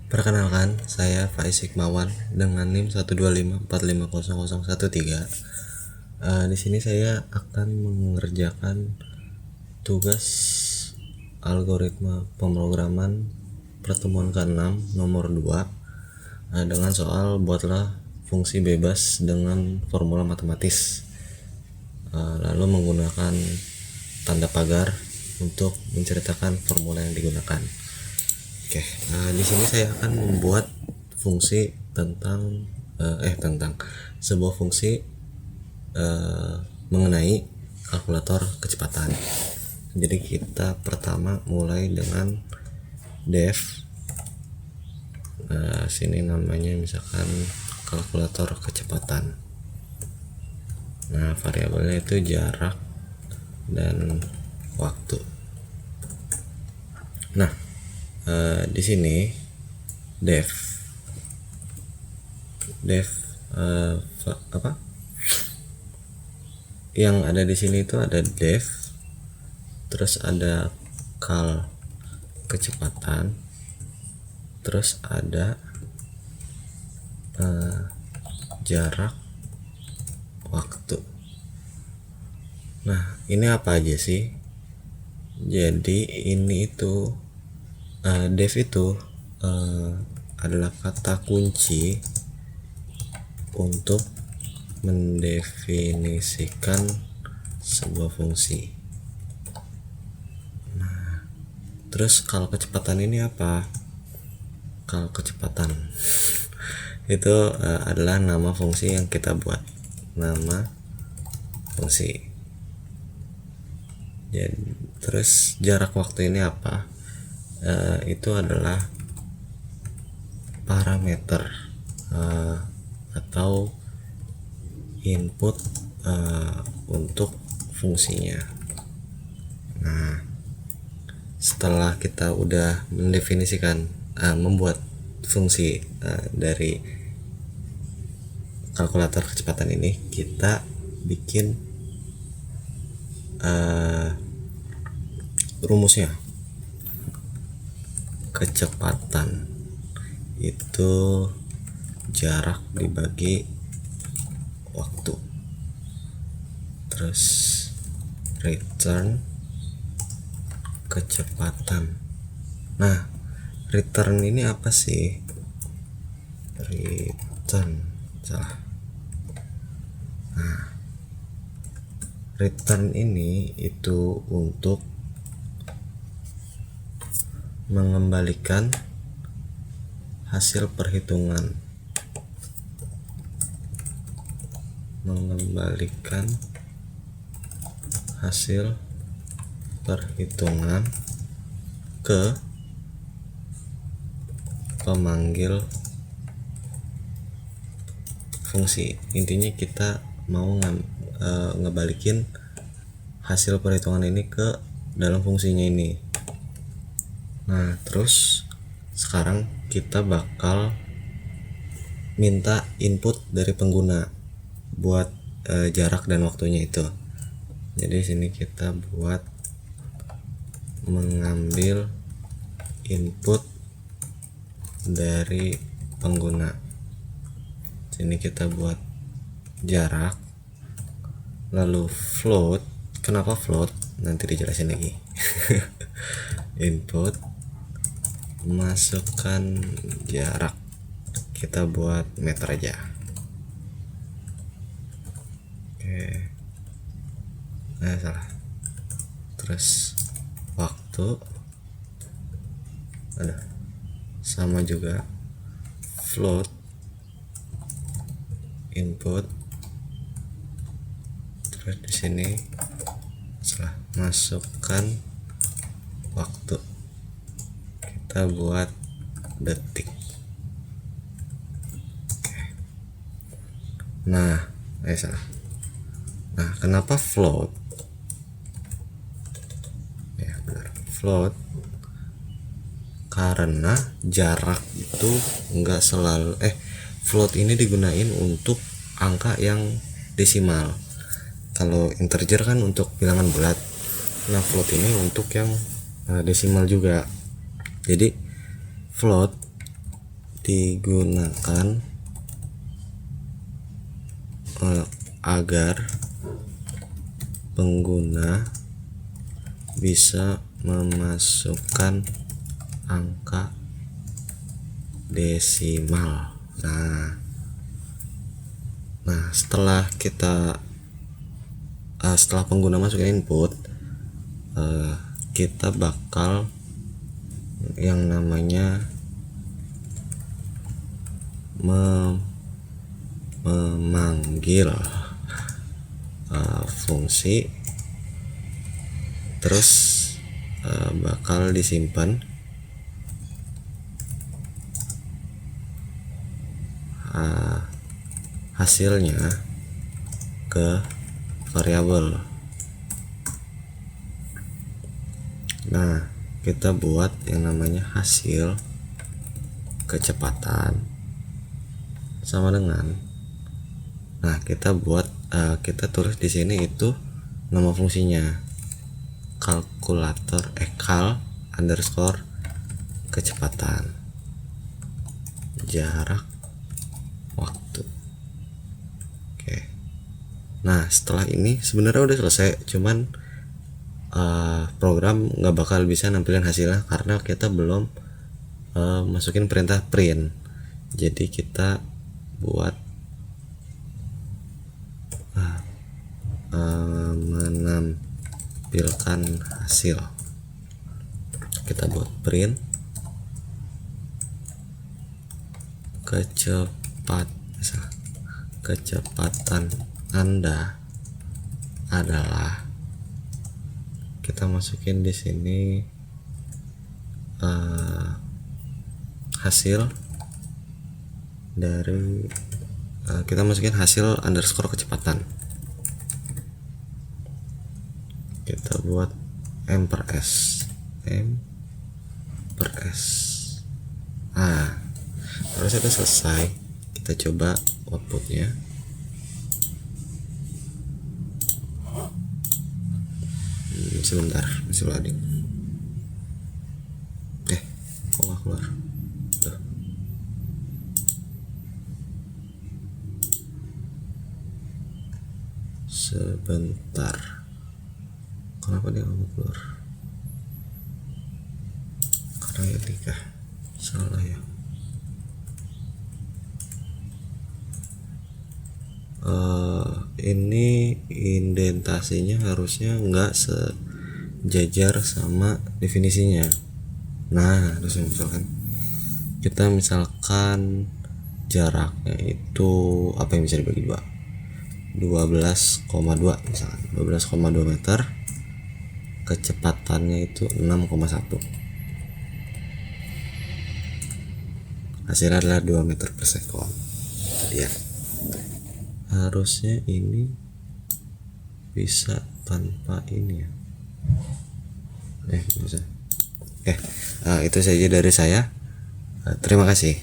Perkenalkan, saya Faiz Hikmawan dengan NIM 125450013. Di sini saya akan mengerjakan tugas algoritma pemrograman pertemuan ke-6 nomor 2 dengan soal buatlah fungsi bebas dengan formula matematis, lalu menggunakan tanda pagar untuk menceritakan formula yang digunakan. Oke, di sini saya akan membuat fungsi tentang sebuah fungsi mengenai kalkulator kecepatan. Jadi kita pertama mulai dengan def. Sini namanya misalkan kalkulator kecepatan. Nah, variabelnya itu jarak dan waktu. Nah, di sini def yang ada di sini itu ada def, terus ada kal kecepatan, terus ada jarak waktu. Nah, ini apa aja sih? Jadi ini itu def itu adalah kata kunci untuk mendefinisikan sebuah fungsi. Nah, terus kalau kecepatan ini apa? Kalau kecepatan itu adalah nama fungsi yang kita buat, nama fungsi. Jadi, terus jarak waktu ini apa? Itu adalah parameter atau input untuk fungsinya. Nah, setelah kita udah mendefinisikan membuat fungsi dari kalkulator kecepatan ini, kita bikin rumusnya. Kecepatan itu jarak dibagi waktu, terus return kecepatan. Nah, return ini apa sih? Return salah. Nah, return ini itu untuk mengembalikan hasil perhitungan, ke pemanggil fungsi. Intinya kita mau ngebalikin hasil perhitungan ini ke dalam fungsinya ini. Nah, terus sekarang kita bakal minta input dari pengguna buat jarak dan waktunya itu. Jadi sini kita buat mengambil input dari pengguna. Sini kita buat jarak, lalu float. Kenapa float? Nanti dijelasin lagi. Input, masukkan jarak, kita buat meter aja. Oke, salah. Terus waktu ada sama juga, float, input, terus di sini salah, masukkan waktu, kita buat detik. Oke. Nah, salah. Nah, kenapa float? Ya, benar. Float karena jarak itu enggak selalu float ini digunain untuk angka yang desimal. Kalau integer kan untuk bilangan bulat. Nah, float ini untuk yang desimal juga. Jadi float digunakan agar pengguna bisa memasukkan angka desimal. Nah, setelah pengguna masukin input, kita bakal yang namanya memanggil fungsi, terus bakal disimpan hasilnya ke variabel. Nah, kita buat yang namanya hasil kecepatan sama dengan, kita tulis di sini itu nama fungsinya kalkulator kal underscore kecepatan jarak waktu. Oke. Nah, setelah ini sebenarnya udah selesai, cuman program nggak bakal bisa nampilin hasilnya karena kita belum masukin perintah print. Jadi kita buat menampilkan hasil. Kita buat print kecepatan Anda adalah, kita masukin di sini hasil dari kita masukin hasil underscore kecepatan. Kita buat m per s. Terus itu selesai. Kita coba outputnya. Sebentar, masih loading. Kok nggak keluar? Tuh. Sebentar, kenapa dia nggak keluar? Karena ya nikah salah ya. Ini indentasinya harusnya nggak sejajar sama definisinya. Nah, terus misalkan jaraknya itu apa yang bisa dibagi 12,2 misalkan 12,2 meter, kecepatannya itu 6,1, hasilnya adalah 2 meter per sekon. Ya, harusnya ini bisa tanpa ini ya. Bisa. Itu saja dari saya. Terima kasih.